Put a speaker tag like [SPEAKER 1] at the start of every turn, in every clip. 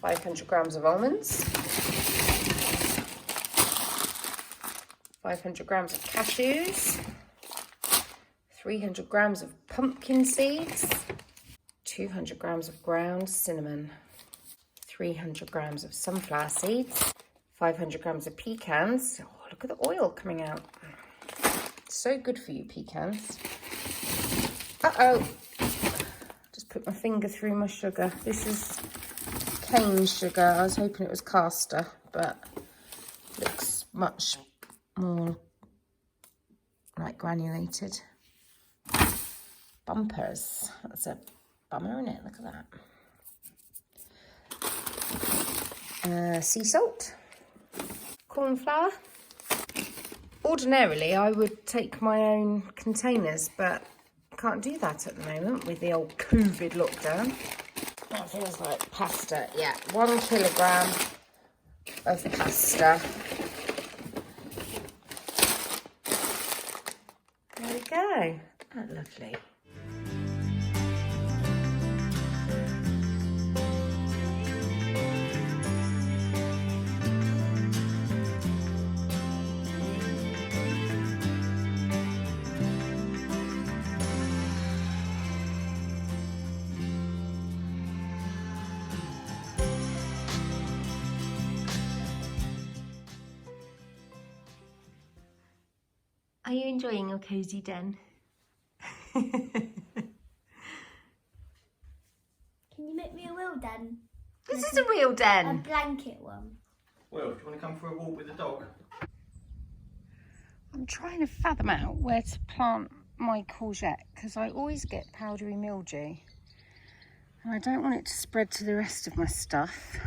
[SPEAKER 1] 500 grams of almonds, 500 grams of cashews, 300 grams of pumpkin seeds, 200 grams of ground cinnamon, 300 grams of sunflower seeds, 500 grams of pecans. Oh, look at the oil coming out. So good for you, pecans. Uh-oh. Just put my finger through my sugar. This is cane sugar. I was hoping it was caster, but looks much more like granulated. Bumpers. That's a bummer, isn't it? Look at that. Sea salt. Corn flour. Ordinarily, I would take my own containers, but can't do that at the moment with the old COVID lockdown. That feels like pasta. Yeah, 1 kilogram of pasta. There we go. That's lovely. Are you enjoying your cosy den?
[SPEAKER 2] Can you make me a real den?
[SPEAKER 1] This is a real
[SPEAKER 2] A
[SPEAKER 1] den.
[SPEAKER 2] blanket one.
[SPEAKER 3] Well, do you want to come for a walk with the dog?
[SPEAKER 1] I'm trying to fathom out where to plant my courgette because I always get powdery mildew. And I don't want it to spread to the rest of my stuff.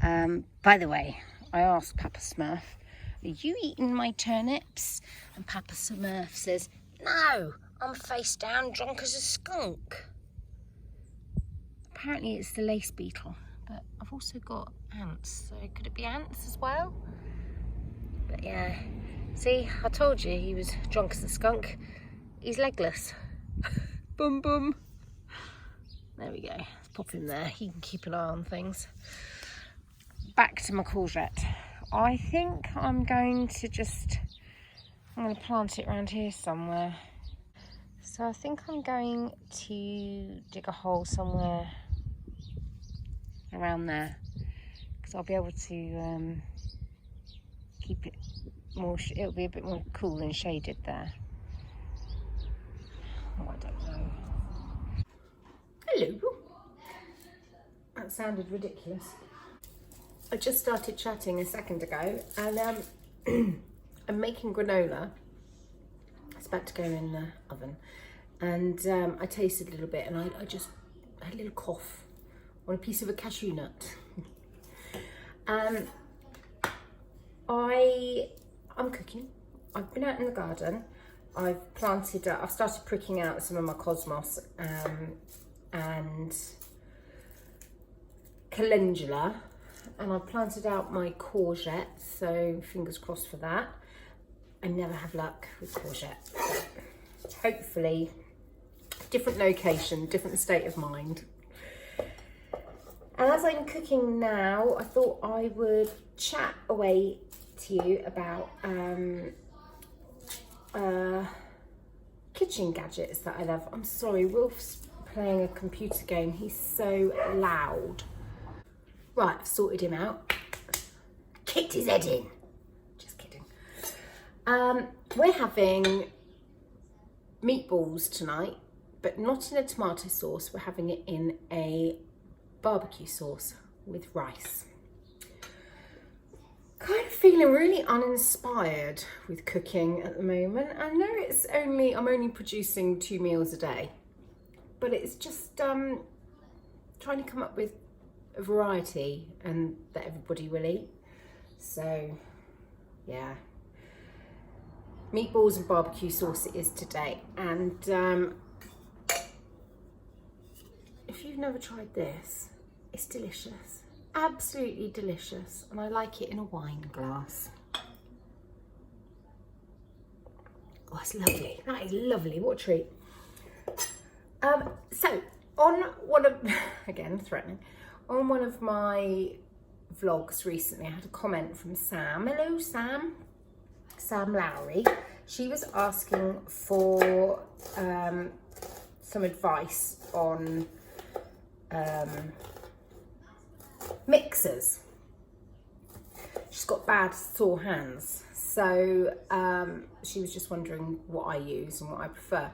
[SPEAKER 1] By the way, I asked Papa Smurf, are you eating my turnips? And Papa Smurf says, no, I'm face down drunk as a skunk. Apparently it's the lace beetle, but I've also got ants, so could it be ants as well? But yeah, see, I told you he was drunk as a skunk. He's legless. Boom, boom. There we go, let's pop him there. He can keep an eye on things. Back to my courgette. I think I'm going to plant it around here somewhere. So I think I'm going to dig a hole somewhere around there because I'll be able to keep it more, it'll be a bit more cool and shaded there. Oh, I don't know. Hello. That sounded ridiculous. I just started chatting a second ago and I'm making granola. It's about to go in the oven and I tasted a little bit and I just had a little cough on a piece of a cashew nut. I'm cooking. I've been out in the garden. I've started pricking out some of my cosmos and calendula. And I've planted out my courgette, so fingers crossed for that. I never have luck with courgette. But hopefully, different location, different state of mind. And as I'm cooking now, I thought I would chat away to you about kitchen gadgets that I love. I'm sorry, Wolf's playing a computer game. He's so loud. Right, I've sorted him out. Kicked his head in. Just kidding. We're having meatballs tonight, but not in a tomato sauce. We're having it in a barbecue sauce with rice. Kind of feeling really uninspired with cooking at the moment. I know I'm only producing 2 meals a day, but it's just trying to come up with a variety and that everybody will eat. So yeah, meatballs and barbecue sauce it is today. And if you've never tried this, it's delicious, absolutely delicious, and I like it in a wine glass. Oh, it's lovely. That is lovely. What a treat. So on one of again threatening On one of my vlogs recently, I had a comment from Sam. Hello, Sam. Sam Lowry. She was asking for some advice on mixers. She's got bad sore hands, so she was just wondering what I use and what I prefer.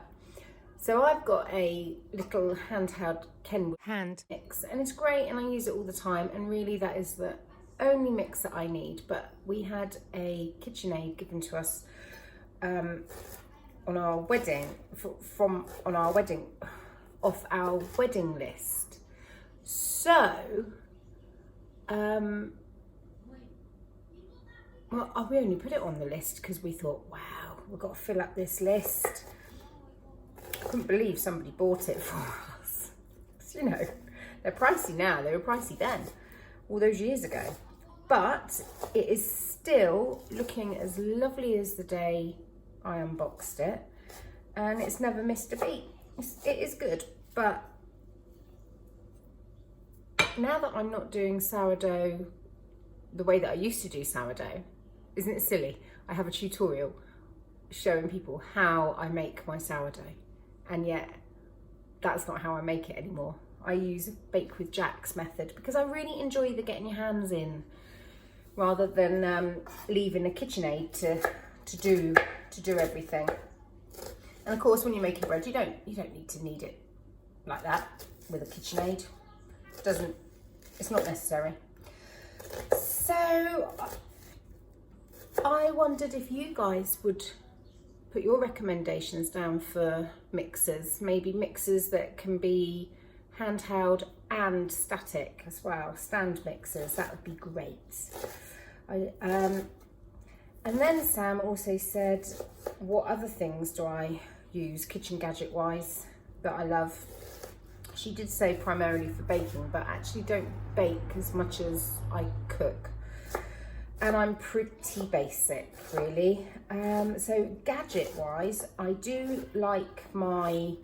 [SPEAKER 1] So I've got a little handheld Kenwood hand mix, and it's great, and I use it all the time, and really that is the only mix that I need. But we had a KitchenAid given to us on our wedding, off our wedding list. So well, we only put it on the list because we thought, wow, we've got to fill up this list. I couldn't believe somebody bought it for us. You know, they're pricey now, they were pricey then, all those years ago. But it is still looking as lovely as the day I unboxed it, and it's never missed a beat. It is good, but now that I'm not doing sourdough the way that I used to do sourdough, isn't it silly? I have a tutorial showing people how I make my sourdough, and yet that's not how I make it anymore. I use Bake with Jack's method because I really enjoy the getting your hands in, rather than leaving a KitchenAid to do everything. And of course, when you're making bread, you don't need to knead it like that with a KitchenAid. It's not necessary. So I wondered if you guys would put your recommendations down for mixers, maybe mixers that can be handheld and static as well, stand mixers. That would be great. And then Sam also said, what other things do I use kitchen gadget wise that I love? She did say primarily for baking, but I actually don't bake as much as I cook, and I'm pretty basic really. So gadget wise, I do like my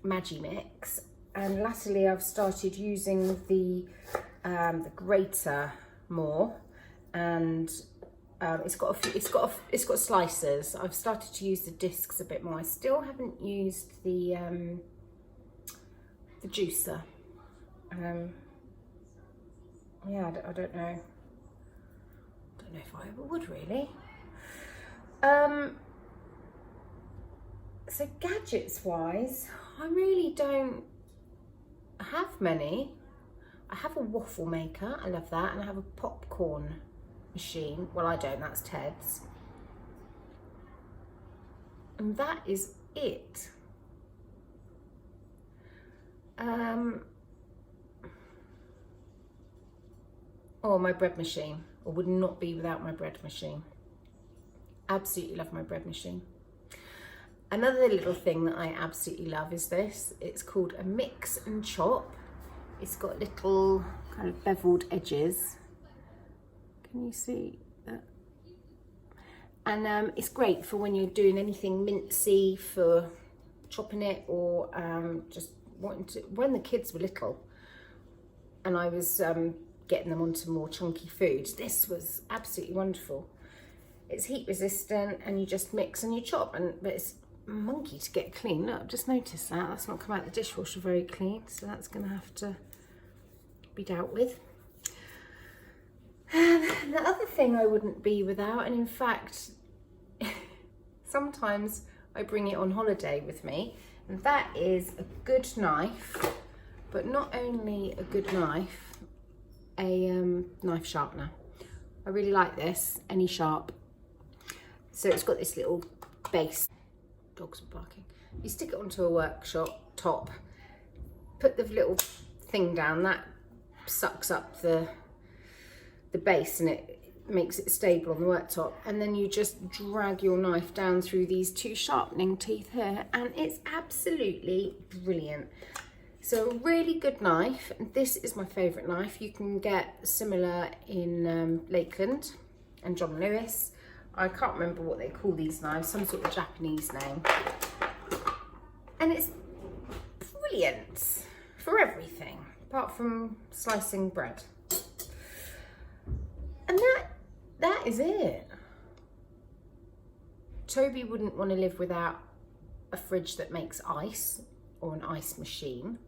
[SPEAKER 1] Magimix, and latterly I've started using the grater more, and it's got slicers. I've started to use the discs a bit more. I still haven't used the juicer. Yeah, I don't know. Don't know if I ever would really. So gadgets wise, I really don't have many. I have a waffle maker, I love that, and I have a popcorn machine. Well, I don't, that's Ted's. And that is it. Oh, my bread machine. I would not be without my bread machine. Absolutely love my bread machine. Another little thing that I absolutely love is this. It's called a mix and chop. It's got little kind of beveled edges. Can you see that? And it's great for when you're doing anything mincy, for chopping it, or just wanting to, when the kids were little and I was getting them onto more chunky foods, this was absolutely wonderful. It's heat resistant, and you just mix and you chop, but it's monkey to get clean. Look, I've just noticed that that's not come out of the dishwasher very clean, so that's going to have to be dealt with. The other thing I wouldn't be without, and in fact sometimes I bring it on holiday with me, and that is a good knife, but not only a good knife, a knife sharpener. I really like this, Any Sharp. So it's got this little base. Dogs are barking. You stick it onto a workshop top, put the little thing down, that sucks up the base and it makes it stable on the worktop, and then you just drag your knife down through these two sharpening teeth here, and it's absolutely brilliant. So a really good knife. This is my favourite knife. You can get similar in Lakeland and John Lewis. I can't remember what they call these knives, some sort of Japanese name. And it's brilliant for everything. apart from slicing bread. And that is it. Toby wouldn't want to live without a fridge that makes ice or an ice machine.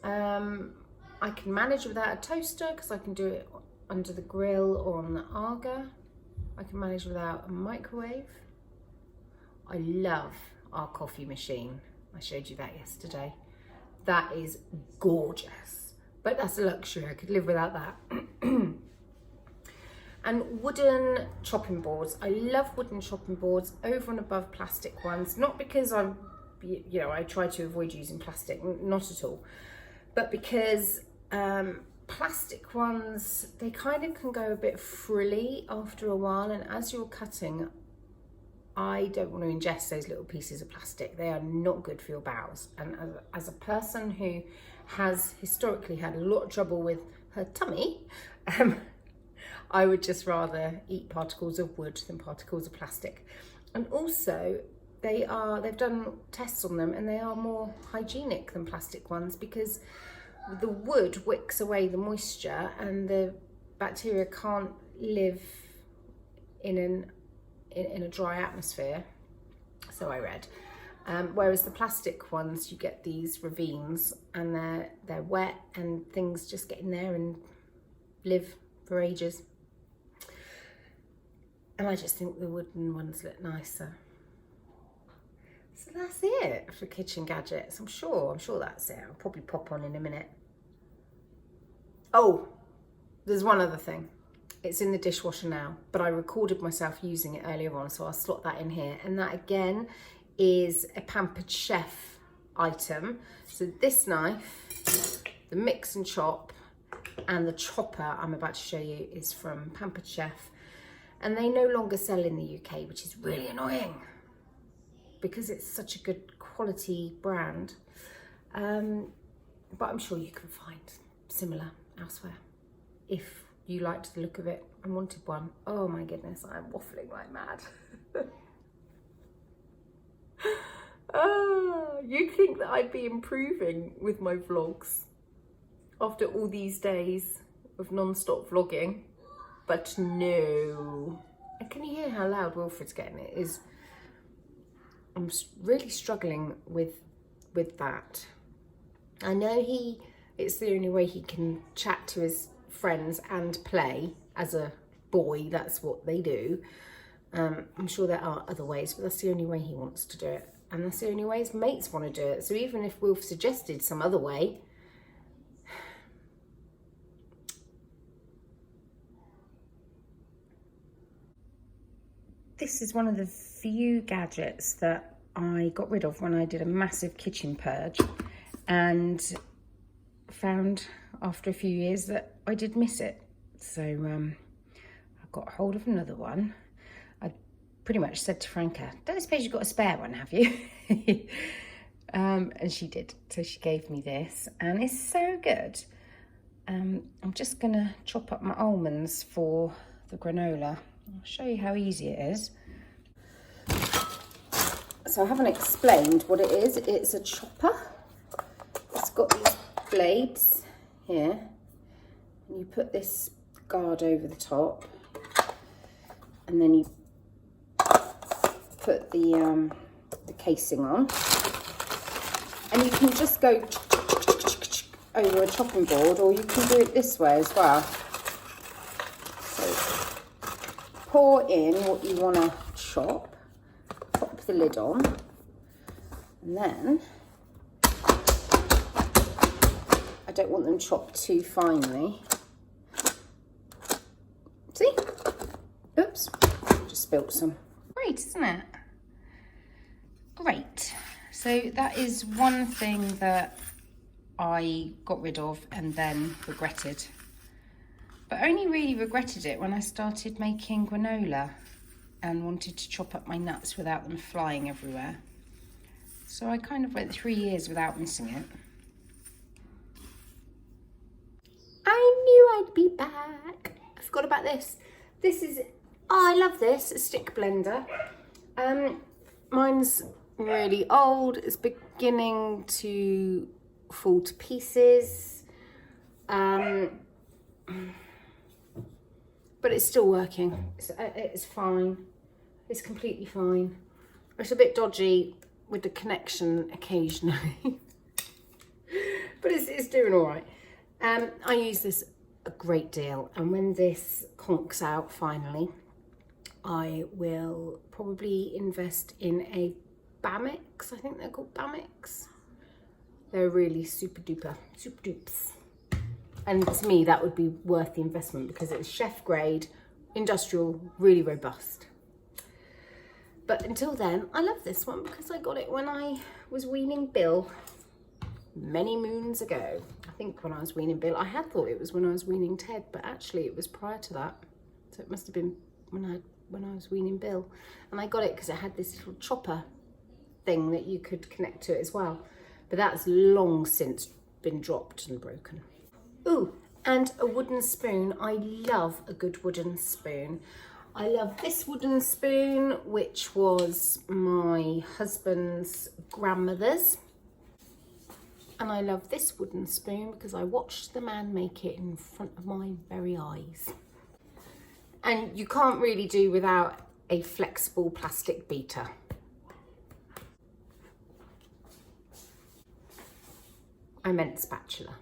[SPEAKER 1] I can manage without a toaster because I can do it under the grill or on the Aga. I can manage without a microwave. I love our coffee machine. I showed you that yesterday. That is gorgeous, but that's a luxury. I could live without that. And wooden chopping boards. I love wooden chopping boards over and above plastic ones. Not because I try to avoid using plastic, not at all. But because plastic ones, they kind of can go a bit frilly after a while. And as you're cutting, I don't want to ingest those little pieces of plastic. They are not good for your bowels. And as a person who has historically had a lot of trouble with her tummy, I would just rather eat particles of wood than particles of plastic. And also, they've done tests on them and they are more hygienic than plastic ones because the wood wicks away the moisture and the bacteria can't live in a dry atmosphere, so I read. Whereas the plastic ones, you get these ravines and they're wet and things just get in there and live for ages. And I just think the wooden ones look nicer. So that's it for kitchen gadgets. I'm sure that's it. I'll probably pop on in a minute. Oh, there's one other thing. It's in the dishwasher now, but I recorded myself using it earlier on, so I'll slot that in here. And that again is a Pampered Chef item. So this knife, the mix and chop, and the chopper I'm about to show you is from Pampered Chef. And they no longer sell in the UK, which is really annoying because it's such a good quality brand. But I'm sure you can find similar elsewhere if you liked the look of it and wanted one. Oh my goodness, I'm waffling like mad. You'd think that I'd be improving with my vlogs after all these days of non-stop vlogging, but no. And can you hear how loud Wilfred's getting? I'm really struggling with that. I know it's the only way he can chat to his friends and play as a boy. That's what they do. I'm sure there are other ways, but that's the only way he wants to do it. And that's the only way his mates want to do it. So even if Wilf suggested some other way, this is one of the few gadgets that I got rid of when I did a massive kitchen purge and found after a few years that I did miss it. So I got hold of another one. I pretty much said to Franca, don't suppose you've got a spare one, have you? And she did. So she gave me this and it's so good. I'm just gonna chop up my almonds for the granola. I'll show you how easy it is. So I haven't explained what it is. It's a chopper. It's got these blades here. And you put this guard over the top. And then you put the casing on. And you can just go over a chopping board, or you can do it this way as well. So pour in what you want to chop, pop the lid on, and then I don't want them chopped too finely. See? Oops, just spilt some. Great, isn't it? Great. So that is one thing that I got rid of and then regretted. But only really regretted it when I started making granola and wanted to chop up my nuts without them flying everywhere. So I kind of went 3 years without missing it. I knew I'd be back. I forgot about this. This is, oh, I love this, a stick blender. Mine's really old. It's beginning to fall to pieces. But it's still working. It's fine. It's completely fine. It's a bit dodgy with the connection occasionally, but it's doing all right. I use this a great deal, and when this conks out finally, I will probably invest in a Bamix. I think they're called Bamix. They're really super dupes. And to me, that would be worth the investment because it's chef grade, industrial, really robust. But until then, I love this one because I got it when I was weaning Bill many moons ago. I think when I was weaning Bill, I had thought it was when I was weaning Ted, but actually it was prior to that. So it must have been when I was weaning Bill. And I got it because it had this little chopper thing that you could connect to it as well. But that's long since been dropped and broken. Ooh, and a wooden spoon. I love a good wooden spoon. I love this wooden spoon, which was my husband's grandmother's. And I love this wooden spoon because I watched the man make it in front of my very eyes. And you can't really do without a flexible plastic beater. I meant spatula.